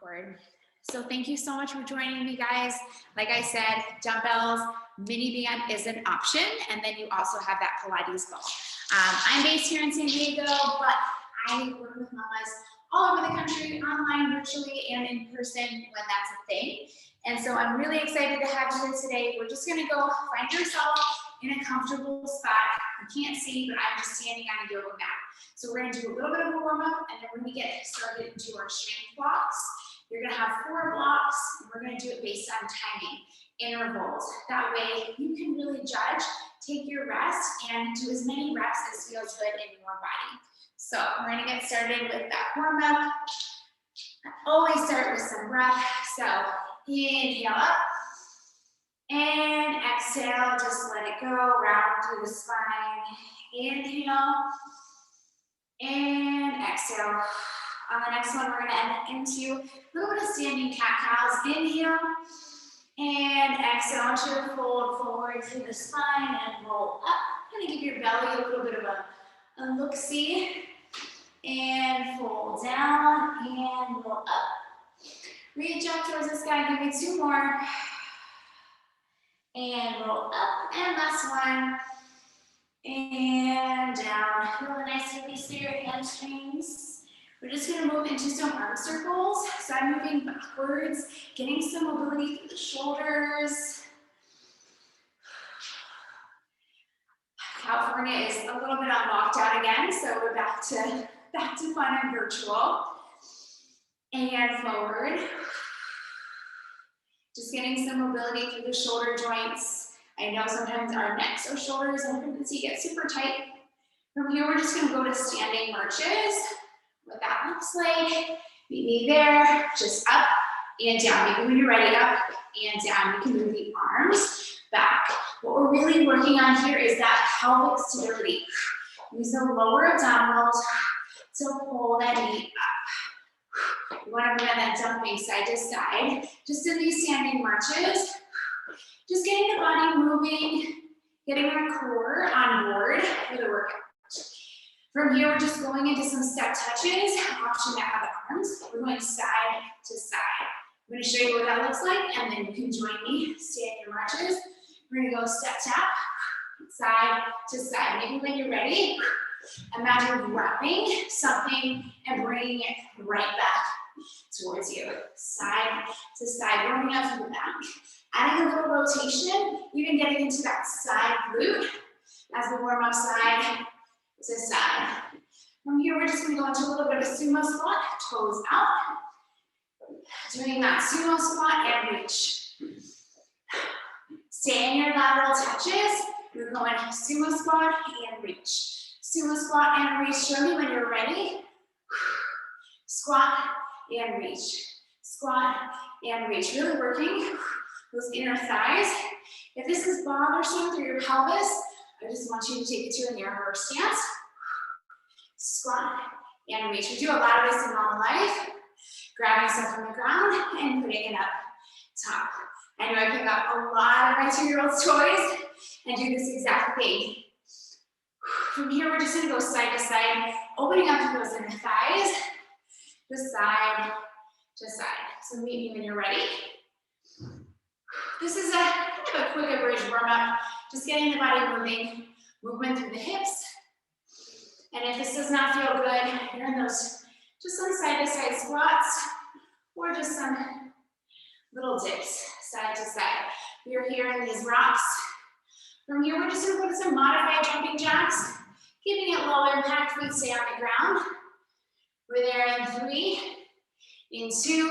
forward. So thank you so much for joining me, guys. Like I said, dumbbells, mini band is an option, and then you also have that Pilates ball. I'm based here in San Diego, but I work with mamas all over the country, online, virtually, and in person when that's a thing. And so I'm really excited to have you here today. We're just gonna go find yourself in a comfortable spot. You can't see, but I'm just standing on a yoga mat. So we're gonna do a little bit of a warm up, and then we're gonna get started into our strength blocks. You're gonna have 4 blocks, and we're gonna do it based on timing, intervals. That way you can really judge, take your rest, and do as many reps as feels good in your body. So we're gonna get started with that warm up. I always start with some breath. So inhale up, and exhale, just let it go, round through the spine. Inhale, and exhale. On the next one, we're gonna end into a little bit of standing cat-cows. Inhale, and exhale to fold forward through the spine and roll up. Kind of give your belly a little bit of a look-see. And fold down and roll up. Reach up towards the sky, give me 2 more. And roll up, and last one. And down. Feel a nice release through your hamstrings. We're just gonna move into some arm circles. So I'm moving backwards, getting some mobility through the shoulders. California is a little bit on lockdown again, so we're back to fun and virtual. And forward. Just getting some mobility through the shoulder joints. I know sometimes our necks or shoulders and pregnancy get super tight. From here, we're just gonna go to standing marches. What that looks like, meet me there, just up and down. Maybe when you're ready, up and down. You can move the arms back. What we're really working on here is that pelvic stability. Use the lower abdominals to pull that knee up. You want to prevent that jumping side to side. Just in these standing marches, just getting the body moving, getting our core on board for the workout. From here, we're just going into some step touches, option to have the arms. We're going side to side. I'm going to show you what that looks like, and then you can join me, stay in your marches. We're going to go step tap, side to side. Maybe when you're ready, imagine grabbing something and bringing it right back towards you. Side to side, warming up from the back. Adding a little rotation, even getting into that side glute as we warm up side to side. From here, we're just going to go into a little bit of a sumo squat, toes out. Doing that sumo squat and reach. Stay in your lateral touches. We're going sumo squat and reach. Sumo squat and reach. Show me when you're ready. Squat and reach. Squat and reach. Really working those inner thighs. If this is bothersome through your pelvis, I just want you to take it to a nearer stance. Squat and reach. We do a lot of this in normal life. Grabbing stuff from the ground and putting it up top. I know I pick up a lot of my 2-year-old's toys and do this exact thing. From here, we're just gonna go side to side, opening up through those inner thighs, just side to side. So meet me when you're ready. This is kind of a quick bridge warm up, just getting the body moving, movement through the hips. And if this does not feel good, you're in those, just some side to side squats, or just some little dips, side to side. We are here in these rocks. From here, we're just gonna put some modified jumping jacks, keeping it low impact, feet stay on the ground. We're there in 3, in 2,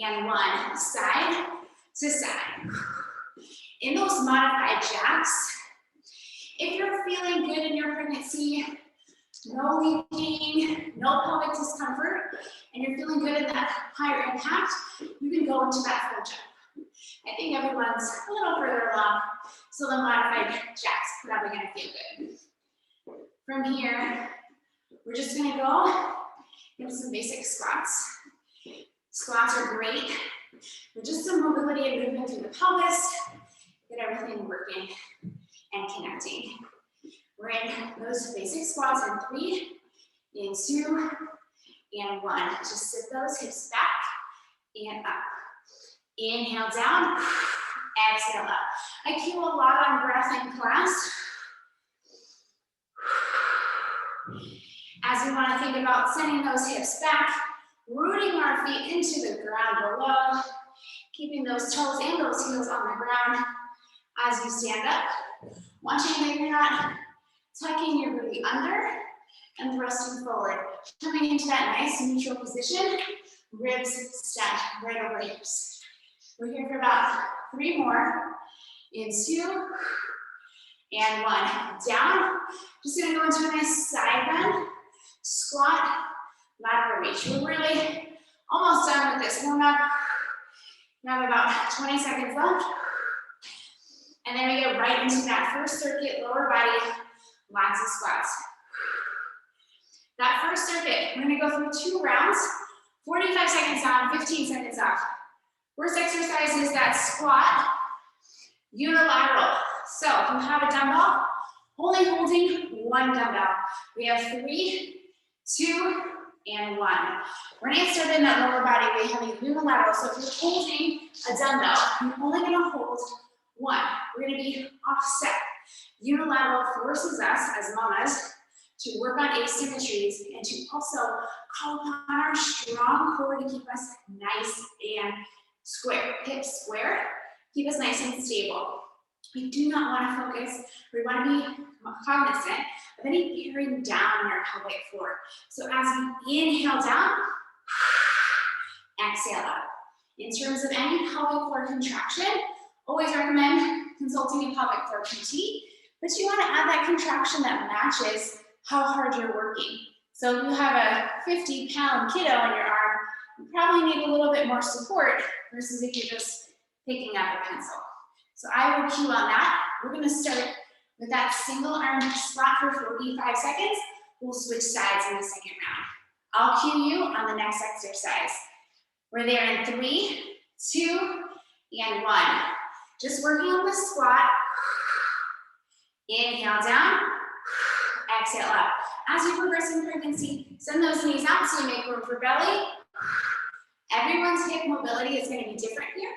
and 1, side to side. In those modified jacks, if you're feeling good in your pregnancy, no leaking, no pelvic discomfort, and you're feeling good in that higher impact, you can go into that full jump. I think everyone's a little further along, so the modified jacks are probably gonna feel good. From here, we're just gonna go into some basic squats. Squats are great, with just some mobility and movement through the pelvis, get everything working and connecting. We're in those basic squats in 3, in 2, and 1. Just sit those hips back and up. Inhale down, exhale up. I cue a lot on breath in class. As we want to think about sending those hips back, rooting our feet into the ground below, keeping those toes and those heels on the ground as you stand up, watching that you're not tucking your booty under and thrusting forward, coming into that nice neutral position, ribs stacked right over hips. We're here for about 3 more. In 2 and 1. Down. Just gonna go into a nice side bend, squat, lateral reach. We're really almost done with this warm up. We have about 20 seconds left. And then we get right into that first circuit, lower body, lots of squats. That first circuit, we're gonna go through 2 rounds, 45 seconds on, 15 seconds off. First exercise is that squat, unilateral. So if you have a dumbbell, only holding 1 dumbbell. We have 3, 2, and 1. We're gonna get started in that lower body weight having unilateral. So if you're holding a dumbbell, you're only gonna hold 1. We're gonna be offset. Unilateral forces us as mamas to work on asymmetries and to also call upon our strong core to keep us nice and square. Hips square, keep us nice and stable. We do not want to focus, we want to be cognizant of any bearing down in our pelvic floor. So as we inhale down, exhale up. In terms of any pelvic floor contraction, always recommend consulting a pelvic floor PT, but you want to add that contraction that matches how hard you're working. So if you have a 50-pound kiddo in your arm, you probably need a little bit more support versus if you're just picking up a pencil. So I will cue on that. We're gonna start with that single arm squat for 45 seconds. We'll switch sides in the second round. I'll cue you on the next exercise. We're there in 3, 2, and 1. Just working on the squat. Inhale down, exhale up. As you progress in pregnancy, send those knees out so you make room for belly. Everyone's hip mobility is going to be different here.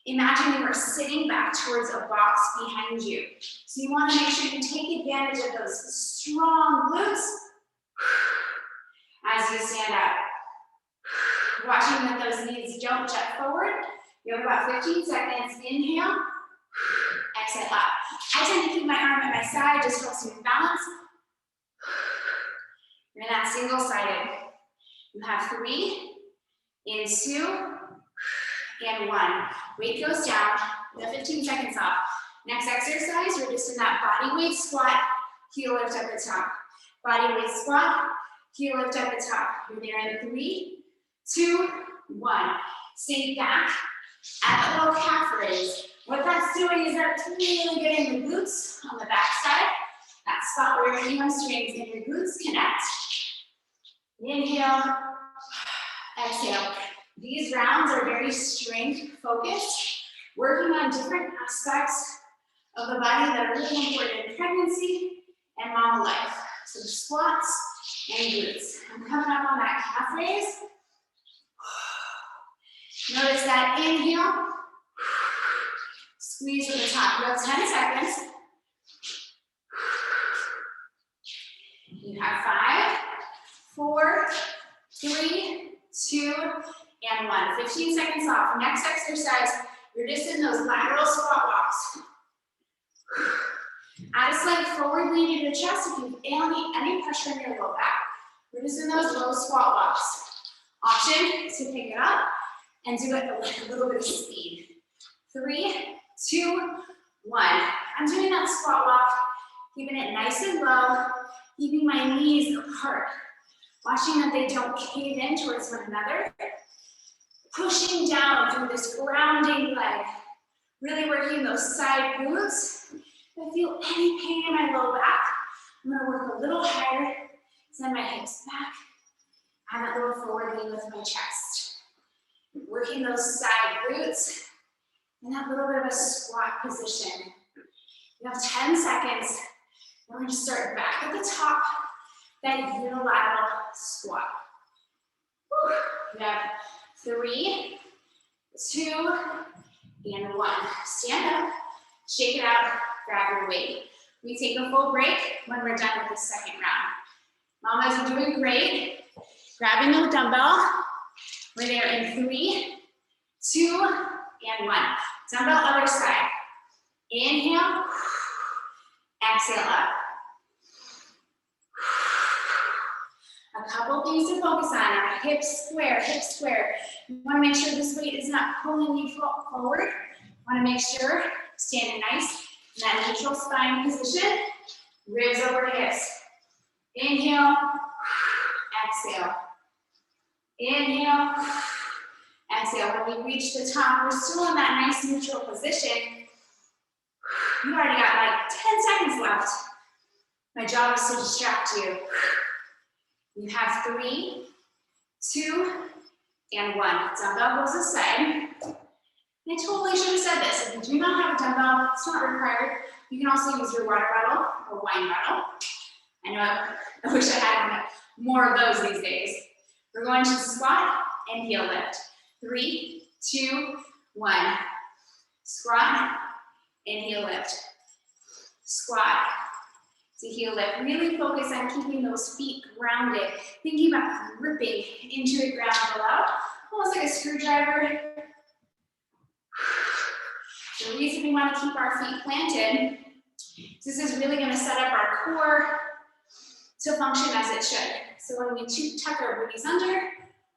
Imagine you are sitting back towards a box behind you. So you want to make sure you take advantage of those strong glutes as you stand up. Watching that those knees don't jet forward. You have about 15 seconds. Inhale, exhale up. I tend to keep my arm at my side, just resting with balance. You're in that single-sided. You have 3, in 2, and 1. Weight goes down, the 15 seconds off. Next exercise, you're just in that body weight squat, heel lift at the top. Body weight squat, heel lift at the top. You're there in 3, 2, 1. Stay back at that little calf raise. What that's doing is that's really getting the glutes on the back side. That spot where your hamstrings and your glutes connect. Inhale, exhale. These rounds are very strength focused, working on different aspects of the body that are really important in pregnancy and mama life. So squats and glutes. I'm coming up on that calf raise. Notice that inhale, squeeze to the top. You have 10 seconds. You have 5, 4, 3, 2, and 1. 15 seconds off. Next exercise, you're just in those lateral squat walks. Add a slight forward lean in your chest if you have any pressure in your low back. We're just in those low squat walks. Option to pick it up and do it with a little bit of speed. 3, 2, 1. I'm doing that squat walk, keeping it nice and low, keeping my knees apart, watching that they don't cave in towards one another, pushing down through this grounding leg, really working those side glutes. If I feel any pain in my low back, I'm gonna work a little higher, send my hips back, add that little forward lean with my chest. Working those side glutes in that little bit of a squat position. You have 10 seconds. We're going to start back at the top, that unilateral squat. Whew. You have 3, 2, and 1. Stand up, shake it out, grab your weight. We take a full break when we're done with the second round. Mamas are doing great. Grabbing the dumbbell. We're there in 3, 2, and 1. Dumbbell other side. Inhale, exhale up. A couple things to focus on. Our hips square, hips square. You want to make sure this weight is not pulling you forward. You want to make sure standing nice in that neutral spine position. Ribs over hips. Inhale, exhale. Inhale, exhale. When we reach the top, we're still in that nice neutral position. You already got like 10 seconds left. My job is to distract you. You have 3, 2, and 1. Dumbbell goes aside. I totally should have said this. If you do not have a dumbbell, it's not required. You can also use your water bottle or wine bottle. I know I wish I had more of those these days. We're going to squat and heel lift. 3, 2, 1. Squat and heel lift. Squat to heel lift. Really focus on keeping those feet grounded. Thinking about gripping into the ground below, almost like a screwdriver. The reason we want to keep our feet planted is this is really going to set up our core to function as it should. So when we tuck our booties under,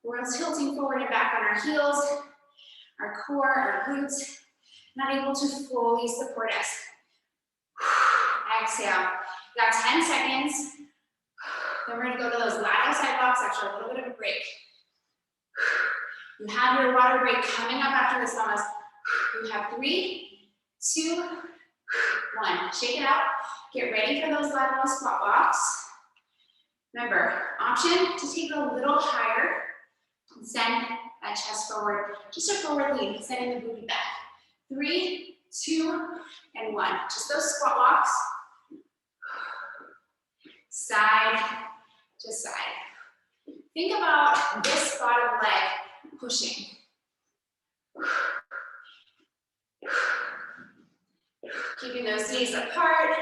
we're tilting forward and back on our heels, our core, our glutes, not able to fully support us. Exhale. You got 10 seconds. Then we're going to go to those lateral side walks after a little bit of a break. You have your water break coming up after this, mamas. You have 3, 2, 1. Shake it out. Get ready for those lateral squat walks. Remember, option to take a little higher and send that chest forward. Just a forward lean, sending the booty back. 3, 2, and 1. Just those squat walks. Side to side. Think about this bottom leg pushing. Keeping those knees apart.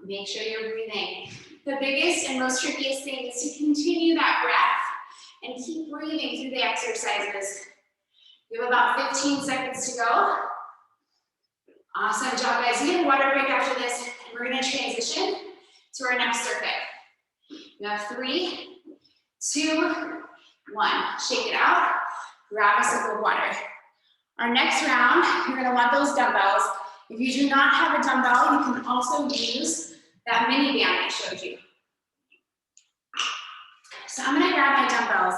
Make sure you're breathing. The biggest and most trickiest thing is to continue that breath and keep breathing through the exercises. You have about 15 seconds to go. Awesome job, guys. We have a water break after this, and we're going to transition to our next circuit. You have 3, 2, 1. Shake it out. Grab a sip of water. Our next round, you're going to want those dumbbells. If you do not have a dumbbell, you can also use that mini band I showed you. So I'm going to grab my dumbbells.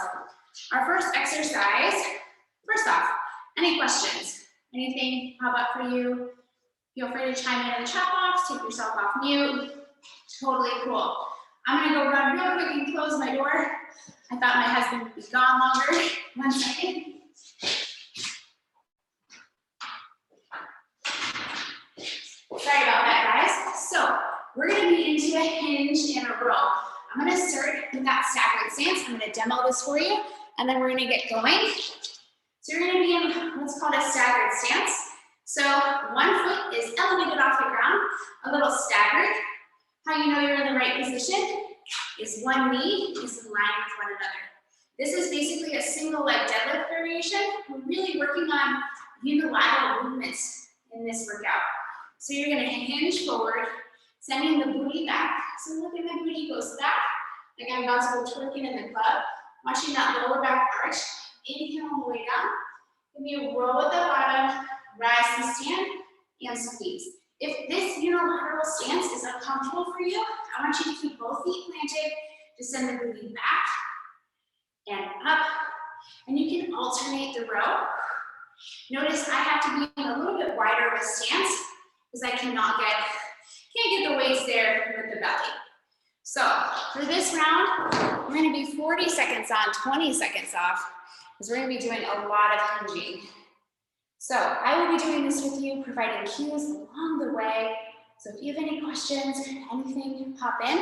Our first exercise, first off, any questions? Anything pop up for you? Feel free to chime in the chat box, take yourself off mute. Totally cool. I'm gonna go run real quick and close my door. I thought my husband would be gone longer. 1 second. Sorry about that, guys. So we're gonna be into a hinge and a row. I'm gonna start with that staggered stance. I'm gonna demo this for you, and then we're gonna get going. So you're gonna be in what's called a staggered stance. So one foot is elevated off the ground, a little staggered. How you know you're in the right position is one knee is in line with one another. This is basically a single leg deadlift variation. We're really working on unilateral movements in this workout. So you're gonna hinge forward, sending the booty back. So look at my booty goes back, like I'm about to go twerking in the club. Watching that lower back arch. Inhale all the way down. Give me a roll at the bottom, rise to stand, and squeeze. If this unilateral stance is uncomfortable for you, I want you to keep both feet planted, just send the booty back and up, and you can alternate the row. Notice I have to be in a little bit wider of a stance because I can't get the weights there with the belly. So for this round, we're gonna be 40 seconds on, 20 seconds off, because we're gonna be doing a lot of hinging. So I will be doing this with you, providing cues along the way. So if you have any questions, anything, pop in.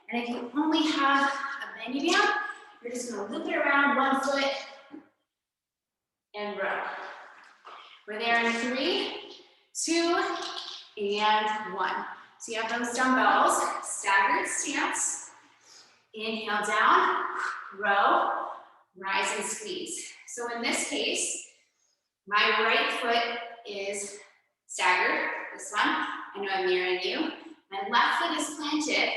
And if you only have a mini band, You're just gonna loop it around one foot and row. We're there in 3, 2, and 1. So you have those dumbbells, staggered stance. Inhale down, row, rise and squeeze. So in this case, my right foot is staggered, this one. I know I'm mirroring you. My left foot is planted.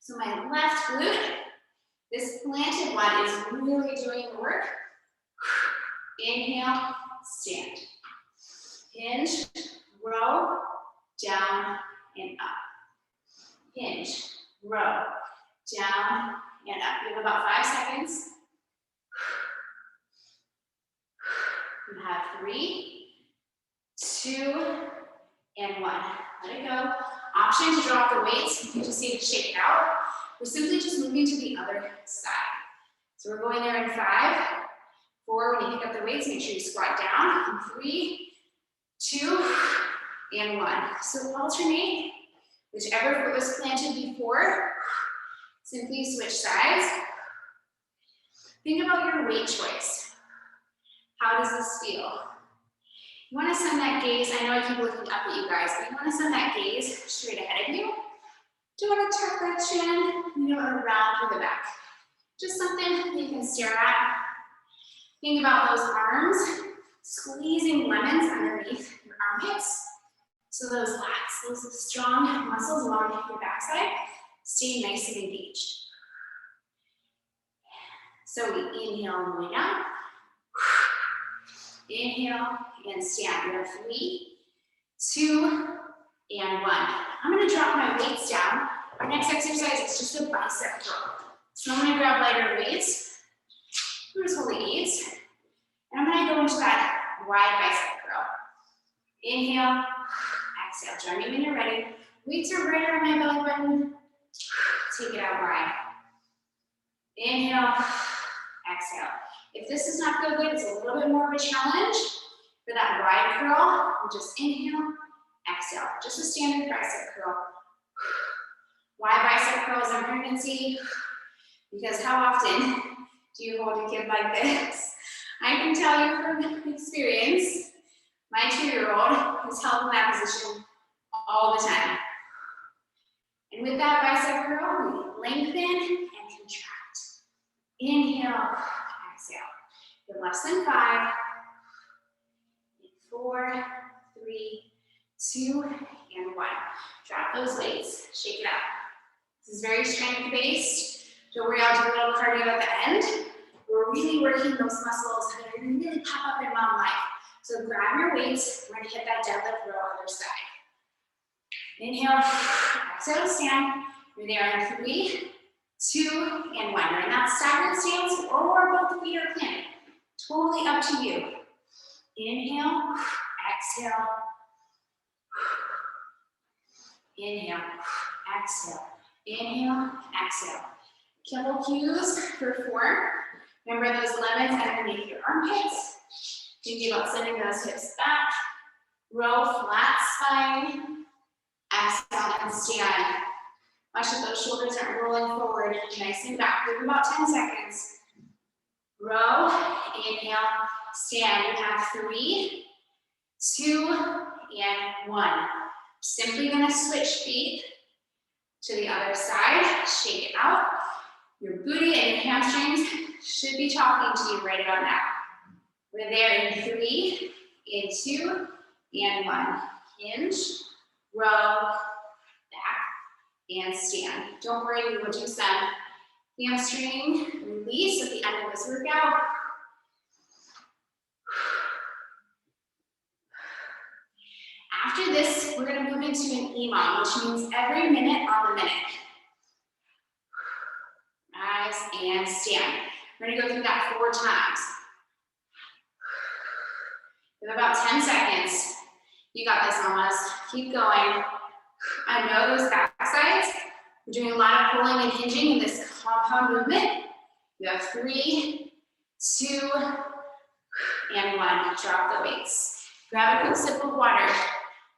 So my left glute, this planted one is really doing the work. Inhale, stand. Hinge, row, down and up. Hinge, row, down and up. You have about 5 seconds. You have 3, 2, and 1. Let it go. Option to drop the weights if you just need to shake it out. We're simply just moving to the other side. So we're going there in 5, 4. When you pick up the weights, make sure you squat down. In 3, 2, and 1. So alternate. Whichever foot was planted before, simply switch sides. Think about your weight choice. How does this feel? You want to send that gaze, I know I keep looking up at you guys, but you want to send that gaze straight ahead of you. Don't want to tuck that chin, you don't want to round through the back. Just something you can stare at. Think about those arms, squeezing lemons underneath your armpits. So those lats, those strong muscles along your backside, stay nice and engaged. So we inhale on the way down. Inhale and stand. We have 3, 2, and 1. I'm going to drop my weights down. Our next exercise is just a bicep curl. So I'm going to grab lighter weights. I'm just holding 8. And I'm going to go into that wide bicep curl. Inhale, exhale. Join me when you're ready. Weights are right around my belly button. Take it out wide. Inhale, exhale. If this does not feel good, it's a little bit more of a challenge. For that wide curl, you just inhale, exhale. Just a standard bicep curl. Why bicep curls in pregnancy? Because how often do you hold a kid like this? I can tell you from experience, my 2-year-old is held in that position all the time. And with that bicep curl, we lengthen and contract. Inhale, exhale. You're less than 5. 4, 3, 2, and 1. Drop those weights. Shake it out. This is very strength-based. Don't worry, I'll do a little cardio at the end. We're really working those muscles that are going to really pop up in mom life. So grab your weights. We're going to hit that deadlift row other side. Inhale, exhale, stand. You're there in 3, 2, and 1. You're in that staggered stance, or both feet are planted. Totally up to you. Inhale, exhale. Inhale, exhale. Inhale, exhale. Couple cues for 4. Remember those lemons underneath your armpits. Think about sending those hips back. Row flat spine. Exhale and stand. Watch that those shoulders aren't rolling forward. Nice and back. Give about 10 seconds. Row, inhale, stand. You have 3, 2, and 1. Simply gonna switch feet to the other side. Shake it out. Your booty and your hamstrings should be talking to you right about now. We're there in 3, in 2, and 1. Hinge, row, back, and stand. Don't worry, we will do some hamstring release at the end of this workout. After this, we're going to move into an EMOM, which means every minute on the minute. Rise and stand. We're going to go through that 4 times. We have about 10 seconds. You got this, mamas. Keep going. I know those back sides. We're doing a lot of pulling and hinging in this compound movement. You have 3, 2, and 1. Drop the weights. Grab a quick sip of water.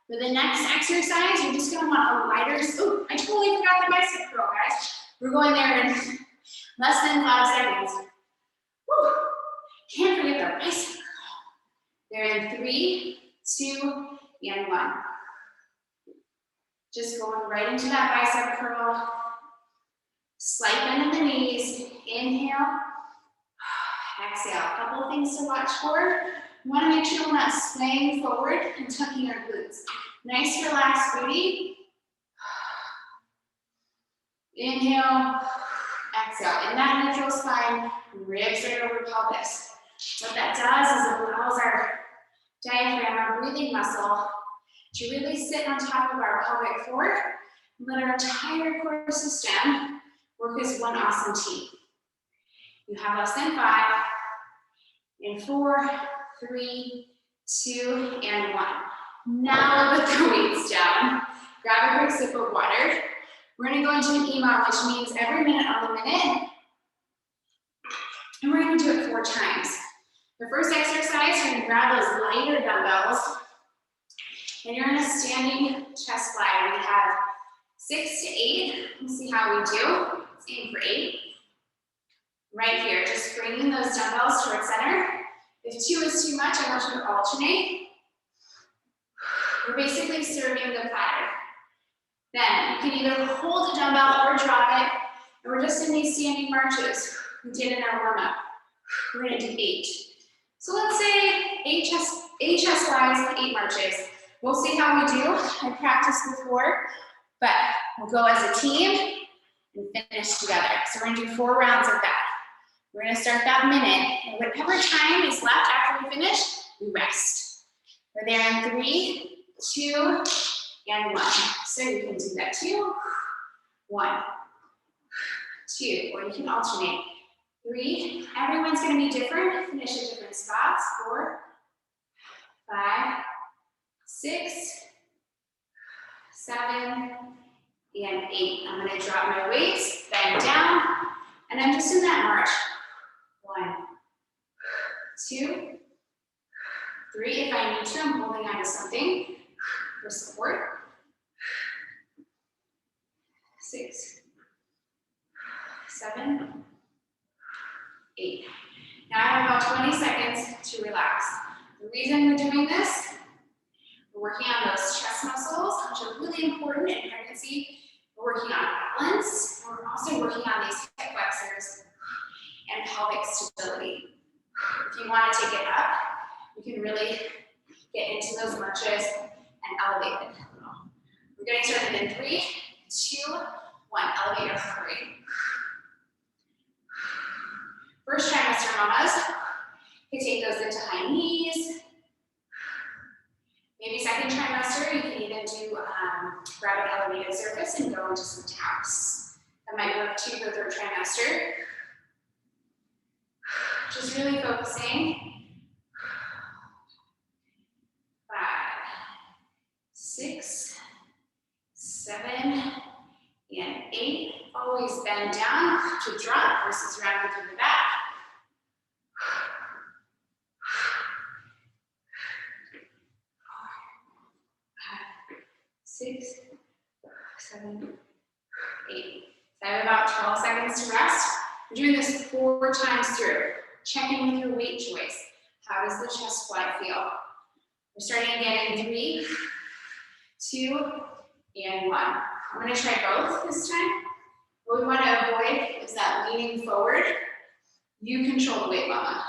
For the next exercise, you're just gonna want a lighter, oh, I totally forgot the bicep curl, guys. We're going there in Less than 5 seconds. Woo. Can't forget the bicep curl. They're in 3, 2, and 1. Just going right into that bicep curl. Slight bend in the knees. Inhale. Exhale. A couple of things to watch for. You want to make sure we're not swaying forward and tucking our glutes. Nice relaxed booty. Inhale. Exhale. In that neutral spine, ribs right over pelvis. What that does is it allows our diaphragm, our breathing muscle, to really sit on top of our pelvic floor and let our entire core system work as one awesome team. You have less than 5, in 4, 3, 2, and 1. Now put the weights down. Grab a quick sip of water. We're gonna go into an EMOM, which means every minute on the minute. And we're gonna do it 4 times. The first exercise, you're gonna grab those lighter dumbbells, and you're in a standing chest fly. We're gonna have 6 to 8. Let's see how we do. Let's aim for 8. Right here, just bringing those dumbbells towards center. If 2 is too much, I want you to alternate. We're basically serving the platter. Then you can either hold a dumbbell or drop it, and we're just in these standing marches we did in our warm-up. We're gonna do 8. So let's say 8 chest flies, 8 marches. We'll see how we do. I practiced before, but we'll go as a team and finish together. So we're gonna do 4 rounds of that. We're gonna start that minute, and whatever time is left after we finish, we rest. We're there in 3, 2, and 1. So you can do that 2, 1, 2, or you can alternate. 3, everyone's gonna be different, finish at different spots. 4, 5, 6, 7, and 8. I'm gonna drop my weights, bend down, and I'm just in that march. 1, 2, 3. If I need to, I'm holding on to something for support. 6, 7, 8. Now I have about 20 seconds to relax. The reason we're doing this, we're working on those chest muscles, which are really important in pregnancy. We're working on balance. We're also working on these hip flexors and pelvic stability. If you want to take it up, you can really get into those marches and elevate it. We're getting started in 3, 2, 1. Elevator 3. First trimester mamas, you can take those into high knees. Maybe second trimester, you can even do grab an elevated surface and go into some taps. That might work too for third trimester. Just really focusing. 5, 6, 7, and 8. Always bend down to drop versus rounding through the back. 6, 7, 8. So I have about 12 seconds to rest. We're doing this 4 times through. Check in with your weight choice. How does the chest fly feel? We're starting again in 3, 2, and 1. I'm going to try both this time. What we want to avoid is that leaning forward. You control the weight, mama.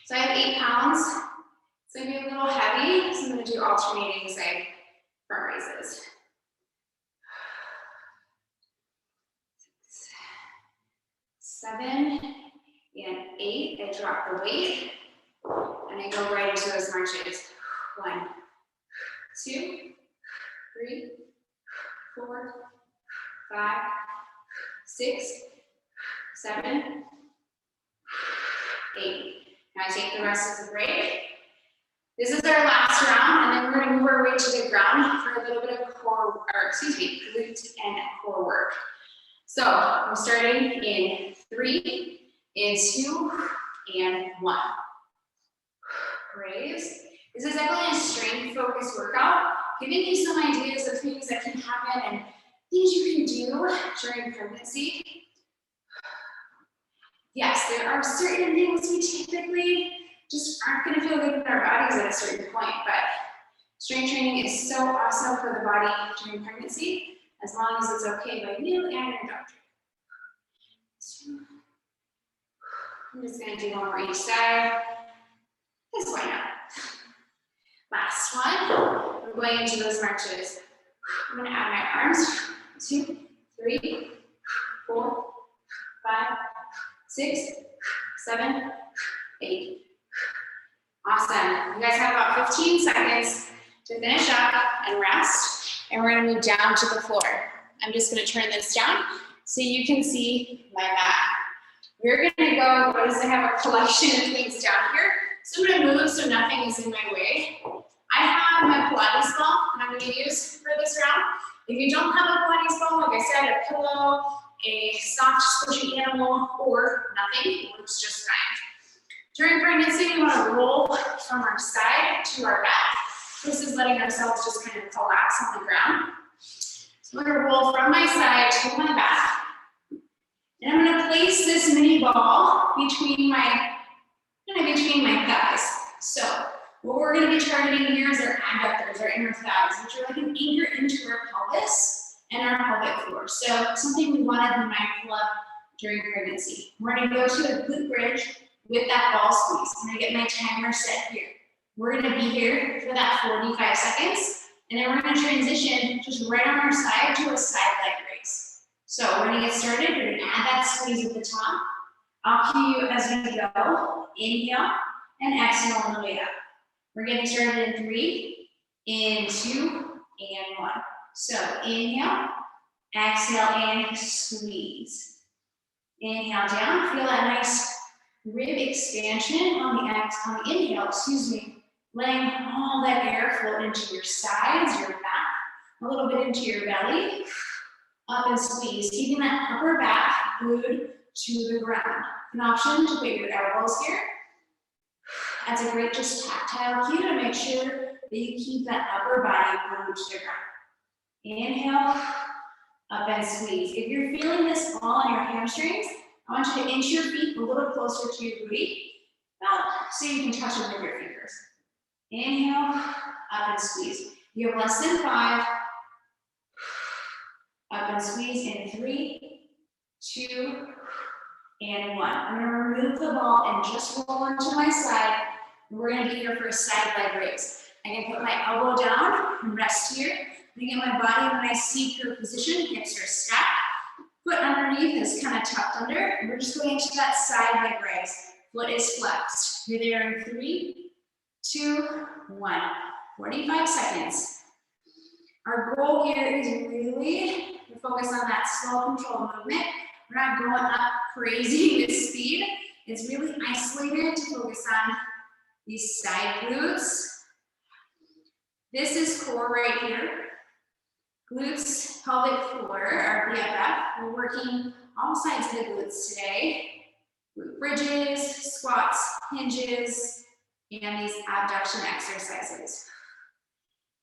So I have 8 pounds. It's going to be a little heavy, so I'm going to do alternating side front raises. 6, 7, and 8. I drop the weight, and I go right into those marches. 1, 2, 3, 4, 5, 6, 7, 8. Now I take the rest as a break. This is our last round, and then we're going to move our way to the ground for a little bit of core, or excuse me, glute and core work. So we're starting in 3, in 2, and 1. Raise. This is definitely a strength-focused workout, giving you some ideas of things that can happen and things you can do during pregnancy. Yes, there are certain things we typically just aren't going to feel good in our bodies at a certain point, but strength training is so awesome for the body during pregnancy, as long as it's okay by you and your doctor. I'm just going to do one more each side, because why not? Last one, we're going into those marches. I'm going to add my arms, 2, 3, 4, 5, 6, 7, 8. Awesome. You guys have about 15 seconds to finish up and rest, and we're going to move down to the floor. I'm just going to turn this down so you can see my mat. We're going to go, notice I have a collection of things down here, so I'm going to move so nothing is in my way. I have my Pilates ball that I'm going to use for this round. If you don't have a Pilates ball, like I said, a pillow, a soft squishy animal, or nothing works just fine. During pregnancy, we want to roll from our side to our back. This is letting ourselves just kind of collapse on the ground. So we're going to roll from my side to my back. And I'm going to place this mini ball between my thighs. So what we're going to be targeting here is our adductors, our inner thighs, which are like an anchor into our pelvis and our pelvic floor. So something we want to be mindful of during pregnancy. We're going to go to a glute bridge with that ball squeeze. I'm going to get my timer set here. We're going to be here for that 45 seconds, and then we're going to transition just right on our side to a side leg raise. So we're going to get started. We're going to add that squeeze at the top. I'll cue you as we go. Inhale and exhale on the way up. We're getting started in 3, in 2, and 1. So inhale, exhale, and squeeze. Inhale down. Feel that nice rib expansion on the inhale, letting all that air flow into your sides, your back, a little bit into your belly, up and squeeze, keeping that upper back glued to the ground. An option to put your elbows here. That's a great just tactile cue to make sure that you keep that upper body glued to the ground. Inhale, up and squeeze. If you're feeling this all in your hamstrings, I want you to inch your feet a little closer to your booty, so you can touch them with your fingers. Inhale, up and squeeze. You have less than 5. Up and squeeze in 3, 2, and 1. I'm going to remove the ball and just roll onto my side. We're going to be here for a side leg raise. I can put my elbow down and rest here. I get my body in a nice C-curve position. Hips are stacked. Foot underneath is kind of tucked under. And we're just going into that side leg raise. Foot is flexed. You're there in 3, 2, 1. 45 seconds. Our goal here is really to focus on that slow control movement. We're not going up crazy with speed. It's really isolated to focus on these side glutes. This is core right here. Glutes, pelvic floor, our BFF. We're working all sides of the glutes today. Glute bridges, squats, hinges, and these abduction exercises.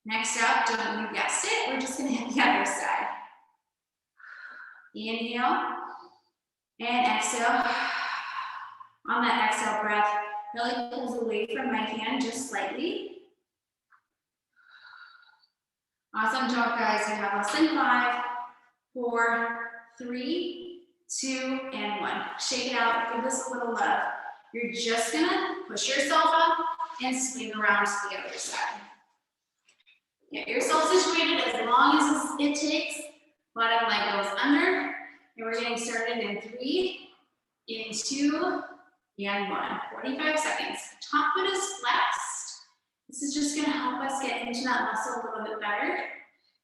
Next up, don't you guess it, we're just gonna hit the other side. Inhale and exhale. On that exhale breath, belly pulls away from my hand just slightly. Awesome job, guys. You have less than 5, 4, 3, 2, and 1. Shake it out, give this a little love. You're just gonna push yourself up and swing around to the other side. Get yourself situated as long as it takes. Bottom leg goes under, and we're getting started in 3, in 2, and 1. 45 seconds. Top foot is flexed. This is just gonna help us get into that muscle a little bit better.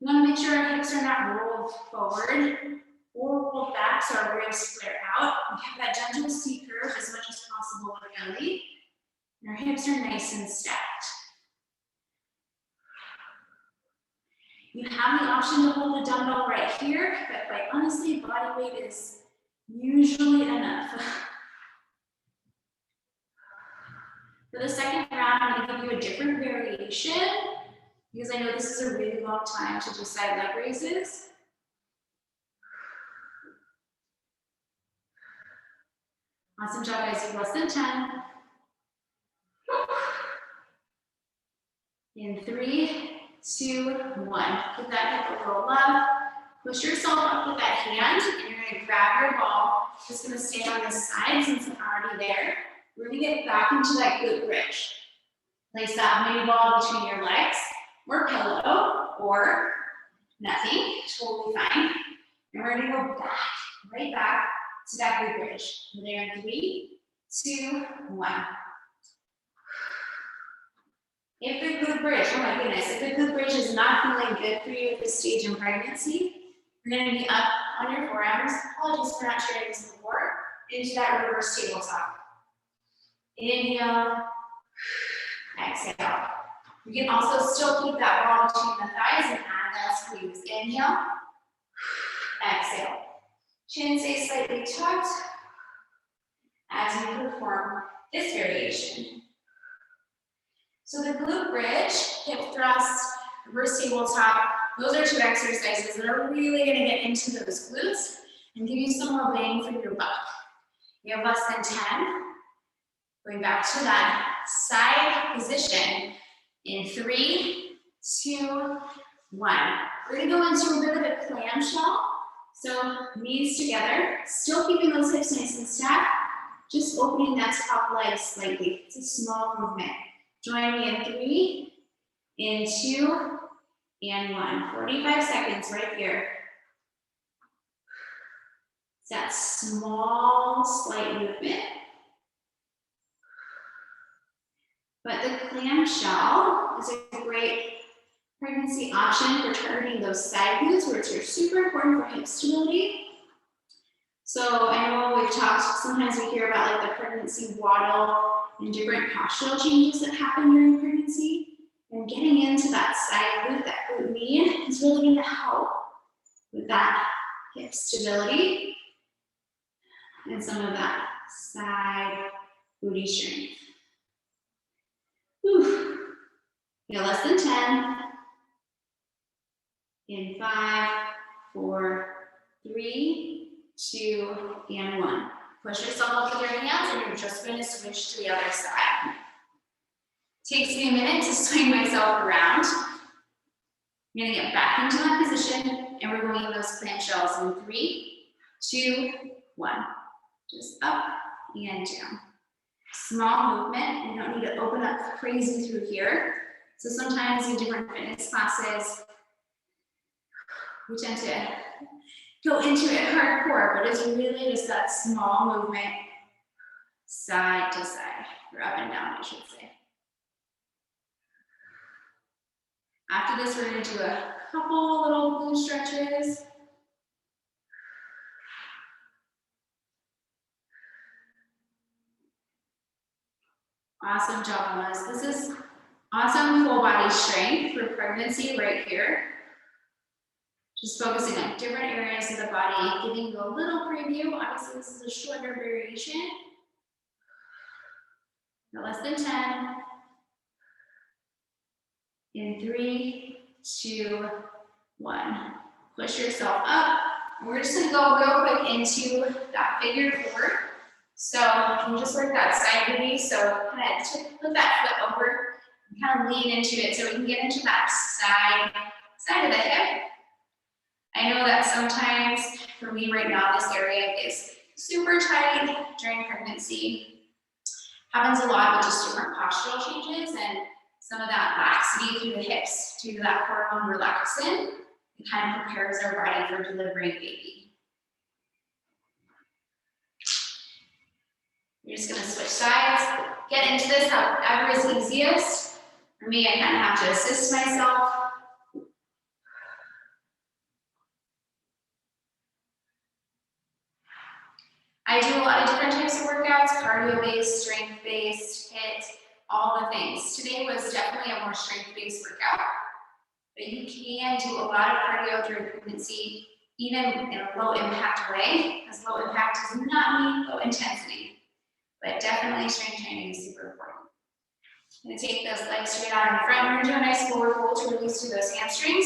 We wanna make sure our hips are not rolled forward or rolled back so our ribs flare out. We have that gentle C curve as much as possible in the belly. And our hips are nice and stacked. You have the option to hold a dumbbell right here, but quite honestly, body weight is usually enough. For the second round, I'm going to give you a different variation because I know this is a really long time to do side leg raises. Awesome job, guys. Less than 10. In 3, 2, 1. Give that hip a little love. Push yourself up with that hand, and you're going to grab your ball. Just going to stay on this side since I'm already there. We're going to get back into that glute bridge. Place that mini ball between your legs, or pillow, or nothing. Totally fine. And we're going to go back, right back to that glute bridge. We're there in 3, 2, 1. If the glute bridge, oh my goodness, if the glute bridge is not feeling good for you at this stage in pregnancy, you're going to be up on your forearms. Apologies for not sharing this before. Into that reverse tabletop. Inhale, exhale. You can also still keep that ball between the thighs and add that squeeze. Inhale, exhale. Chin stays slightly tucked as you perform this variation. So the glute bridge, hip thrust, reverse tabletop, those are 2 exercises that are really going to get into those glutes and give you some more bang for your buck. You have less than 10. Going back to that side position in 3, 2, 1. We're going to go into a bit of a clamshell. So knees together, still keeping those hips nice and stacked, just opening that top leg slightly. It's a small movement. Join me in 3, in 2, and 1. 45 seconds right here. It's that small, slight movement. But the clamshell is a great pregnancy option for targeting those side glutes, which are super important for hip stability. So I know we've talked, sometimes we hear about like the pregnancy waddle and different postural changes that happen during pregnancy. And getting into that side glute, that glute med, is really going to help with that hip stability and some of that side booty strength. Whew. Less than 10. In 5, 4, 3, 2, and 1. Push yourself up with your hands, and you're just going to switch to the other side. Takes me a minute to swing myself around. I'm going to get back into that position, and we're going in those clamshells in 3, 2, 1. Just up and down. Small movement. You don't need to open up crazy through here. So sometimes in different fitness classes, we tend to go into it hardcore, but it's really just that small movement, side to side, or up and down, I should say. After this, we're going to do a couple little glute stretches. Awesome job, Mamas. This is awesome full body strength for pregnancy right here. Just focusing on different areas of the body, giving you a little preview. Obviously, this is a shorter variation. No less than 10. In 3, 2, 1. Push yourself up. We're just going to go real quick into that figure 4. So you just work that side booty. So kind of put that foot over and kind of lean into it so we can get into that side of the hip. I know that sometimes for me right now, this area is super tight during pregnancy. Happens a lot with just different postural changes and some of that laxity through the hips due to that hormone relaxin. It kind of prepares our body for delivering baby. You're just gonna switch sides. Get into this however is easiest. For me, I kind of have to assist myself. I do a lot of different types of workouts, cardio-based, strength-based, HIIT, all the things. Today was definitely a more strength-based workout, but you can do a lot of cardio during pregnancy, even in a low-impact way, because low impact does not mean low intensity, but definitely strength training is super important. I'm gonna take those legs straight out in front. We're gonna do a nice forward fold to release through those hamstrings.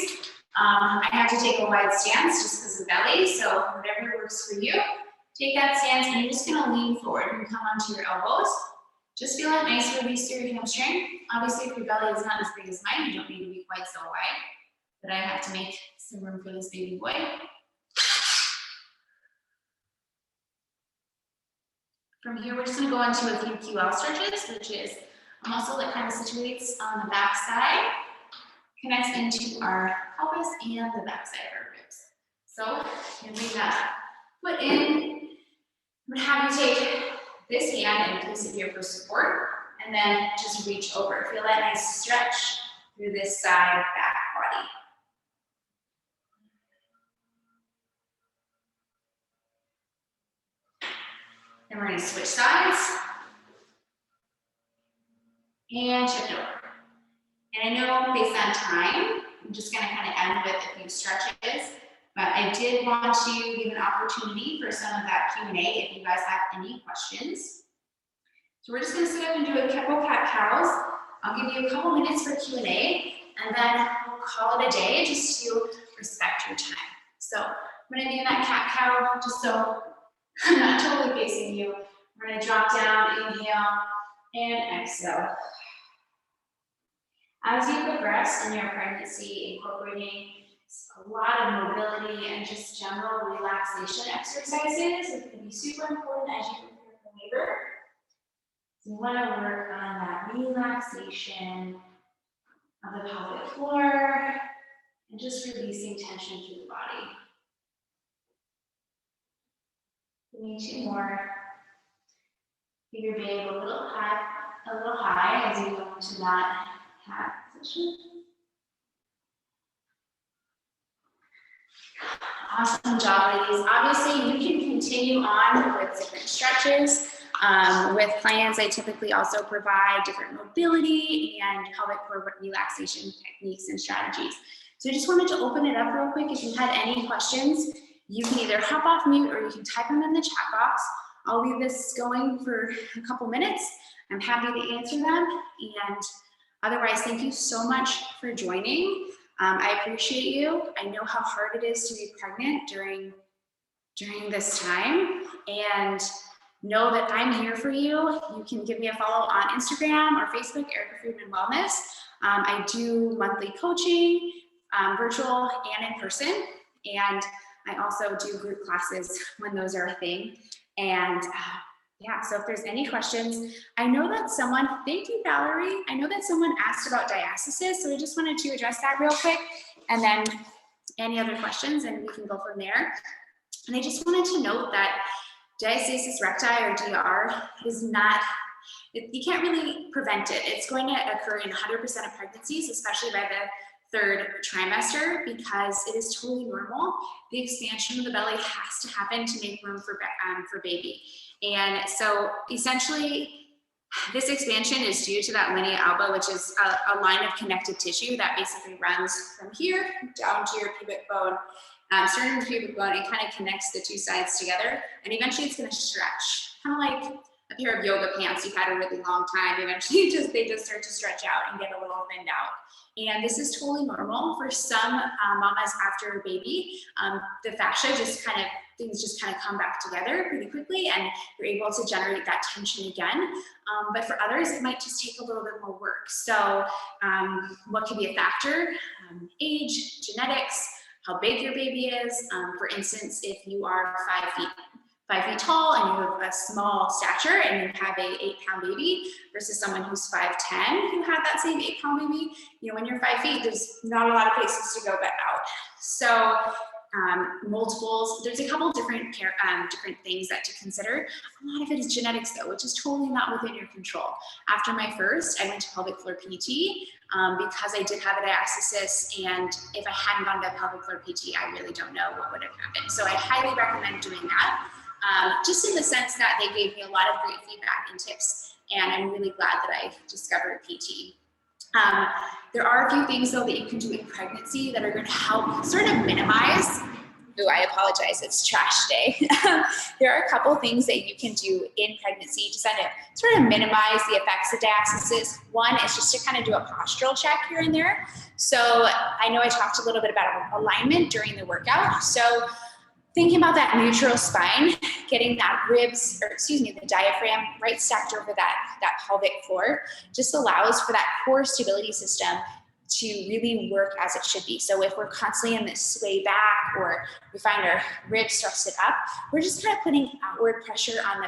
I have to take a wide stance just because of belly, so whatever works for you. Take that stance and you're just gonna lean forward and come onto your elbows. Just feel that nice release through your hamstring. Obviously, if your belly is not as big as mine, you don't need to be quite so wide, but I have to make some room for this baby boy. From here, we're just gonna go into a few QL stretches, which is a muscle that kind of situates on the back side, connects into our pelvis and the back side of our ribs. So, you bring that foot in. I'm gonna have you take this hand in place of here for support, and then just reach over. Feel that nice stretch through this side back body. Then we're gonna switch sides and shift over. And I know based on time, I'm just gonna kind of end with a few stretches, but I did want to give an opportunity for some of that Q&A if you guys have any questions. So we're just gonna sit up and do a couple cat-cows. I'll give you a couple minutes for Q&A, and then we'll call it a day just to respect your time. So I'm gonna do that cat-cow just so I'm not totally facing you. We're gonna drop down, inhale, and exhale. As you progress in your pregnancy, incorporating a lot of mobility and just general relaxation exercises is going to be super important as you prepare for labor. So you want to work on that relaxation of the pelvic floor and just releasing tension through the body. We need 2 more. Keep your babe a little high as you go into that cat position. Awesome job, ladies. Obviously, you can continue on with different stretches. With clients, I typically also provide different mobility and pelvic floor relaxation techniques and strategies. So I just wanted to open it up real quick. If you had any questions, you can either hop off mute or you can type them in the chat box. I'll leave this going for a couple minutes. I'm happy to answer them. And otherwise, thank you so much for joining. I appreciate you. I know how hard it is to be pregnant during this time, and know that I'm here for you. You can give me a follow on Instagram or Facebook, Erica Friedman Wellness. I do monthly coaching, virtual and in person, and I also do group classes when those are a thing. And yeah, so if there's any questions, I know that someone, thank you, Valerie. I know that someone asked about diastasis, so I just wanted to address that real quick, and then any other questions, and we can go from there. And I just wanted to note that diastasis recti, or DR, is not, you can't really prevent it. It's going to occur in 100% of pregnancies, especially by the 3rd trimester, because it is totally normal. The expansion of the belly has to happen to make room for baby. And so essentially, this expansion is due to that linea alba, which is a line of connective tissue that basically runs from here down to your pubic bone, sternum to pubic bone, and kind of connects the 2 sides together. And eventually it's going to stretch, kind of like a pair of yoga pants you've had a really long time. Eventually they just start to stretch out and get a little thinned out. And this is totally normal for some mamas after a baby. The fascia things just kind of come back together pretty quickly, and you're able to generate that tension again. But for others, it might just take a little bit more work. So what could be a factor? Age, genetics, how big your baby is. For instance, if you are 5 feet tall and you have a small stature and you have a 8-pound baby versus someone who's 5'10" who had that same 8-pound baby, when you're 5 feet, there's not a lot of places to go but out. So multiples, there's a couple different things that to consider. A lot of it is genetics though, which is totally not within your control. After my first, I went to pelvic floor PT because I did have a diastasis, and if I hadn't gone to pelvic floor PT, I really don't know what would have happened. So I highly recommend doing that. Just in the sense that they gave me a lot of great feedback and tips, and I'm really glad that I discovered PT. There are a few things though that you can do in pregnancy that are going to help sort of minimize. Oh, I apologize, it's trash day. There are a couple things that you can do in pregnancy to sort of minimize the effects of diastasis. One is just to kind of do a postural check here and there. So I know I talked a little bit about alignment during the workout. So thinking about that neutral spine, getting that ribs, or excuse me, the diaphragm right stacked over that pelvic floor just allows for that core stability system to really work as it should be. So if we're constantly in this sway back, or we find our ribs thrusted up, we're just kind of putting outward pressure on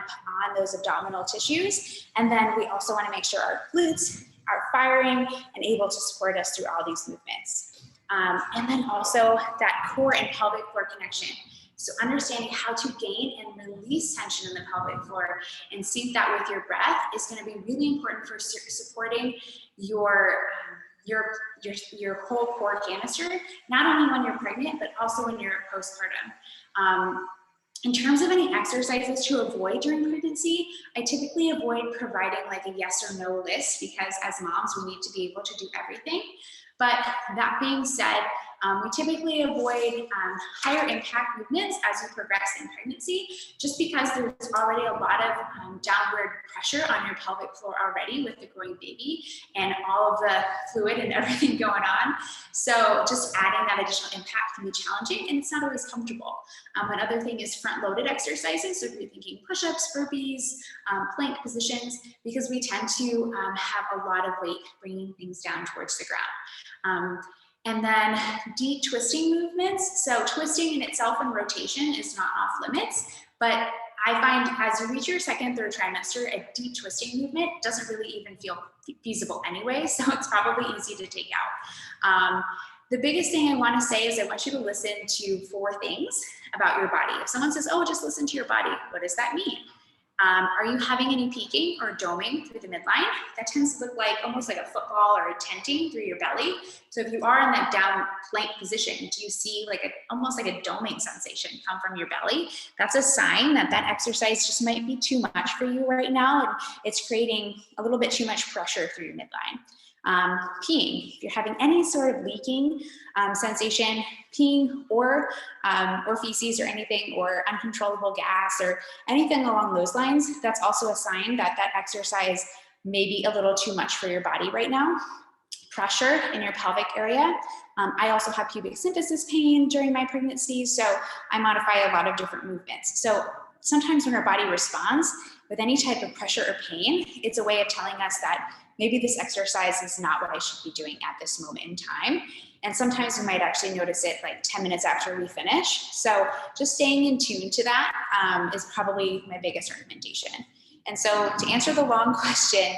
those abdominal tissues. And then we also want to make sure our glutes are firing and able to support us through all these movements. And then also that core and pelvic floor connection. So understanding how to gain and release tension in the pelvic floor and sync that with your breath is going to be really important for supporting your whole core canister, not only when you're pregnant, but also when you're postpartum. In terms of any exercises to avoid during pregnancy, I typically avoid providing like a yes or no list, because as moms, we need to be able to do everything. But that being said, we typically avoid higher impact movements as we progress in pregnancy, just because there's already a lot of downward pressure on your pelvic floor already with the growing baby and all of the fluid and everything going on. So just adding that additional impact can be challenging, and it's not always comfortable. Another thing is front-loaded exercises. So if you're thinking push-ups, burpees, plank positions, because we tend to have a lot of weight bringing things down towards the ground. And then deep twisting movements. So twisting in itself and rotation is not off limits, but I find as you reach your second, third trimester, a deep twisting movement doesn't really even feel feasible anyway, so it's probably easy to take out. The biggest thing I want to say is I want you to listen to 4 things about your body. If someone says, oh, just listen to your body, what does that mean? Are you having any peaking or doming through the midline? That tends to look like almost like a football or a tenting through your belly. So if you are in that down plank position, do you see like almost like a doming sensation come from your belly? That's a sign that that exercise just might be too much for you right now, and it's creating a little bit too much pressure through your midline. Peeing, if you're having any sort of leaking sensation, peeing or feces or anything, or uncontrollable gas or anything along those lines, that's also a sign that that exercise may be a little too much for your body right now. Pressure in your pelvic area. I also have pubic symphysis pain during my pregnancy, so I modify a lot of different movements. So sometimes when our body responds with any type of pressure or pain, it's a way of telling us that maybe this exercise is not what I should be doing at this moment in time. And sometimes we might actually notice it like 10 minutes after we finish. So just staying in tune to that is probably my biggest recommendation. And so to answer the long question,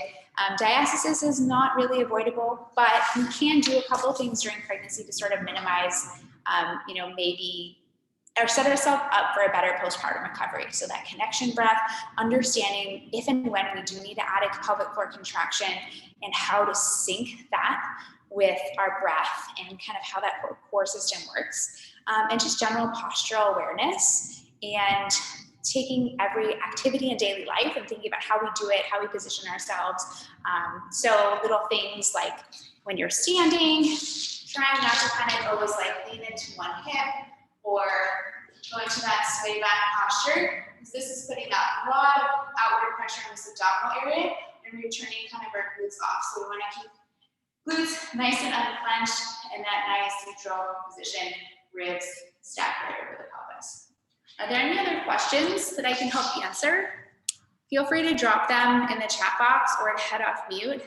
diastasis is not really avoidable, but you can do a couple of things during pregnancy to sort of minimize, maybe, or set ourselves up for a better postpartum recovery. So that connection breath, understanding if and when we do need to add a pelvic floor contraction, and how to sync that with our breath and kind of how that core system works, and just general postural awareness, and taking every activity in daily life and thinking about how we do it, how we position ourselves. So little things like when you're standing, trying not to kind of always like lean into one hip or go into that sway back posture, because this is putting a lot of outward pressure on this abdominal area, and we're turning kind of our glutes off. So we want to keep glutes nice and unclenched in that nice neutral position, ribs stacked right over the pelvis. Are there any other questions that I can help answer? Feel free to drop them in the chat box or head off mute.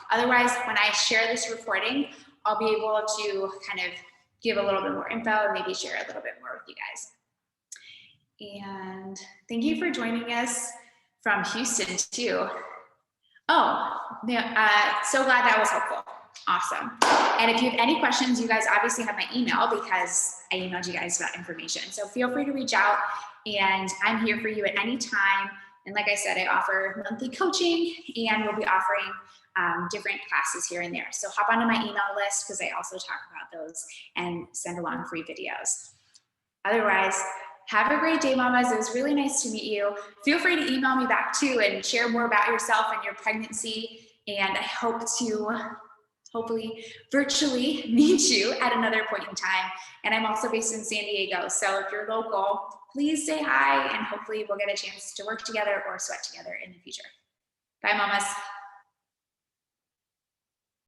Otherwise, when I share this recording, I'll be able to kind of give a little bit more info and maybe share a little bit more with you guys. And thank you for joining us from Houston too. Oh, yeah, so glad that was helpful. Awesome. And if you have any questions, you guys obviously have my email because I emailed you guys about information. So feel free to reach out, and I'm here for you at any time. And like I said, I offer monthly coaching, and we'll be offering different classes here and there. So hop onto my email list because I also talk about those and send along free videos. Otherwise, have a great day, mamas. It was really nice to meet you. Feel free to email me back too and share more about yourself and your pregnancy. And I hope to hopefully virtually meet you at another point in time. And I'm also based in San Diego. So if you're local, please say hi, and hopefully we'll get a chance to work together or sweat together in the future. Bye, mamas.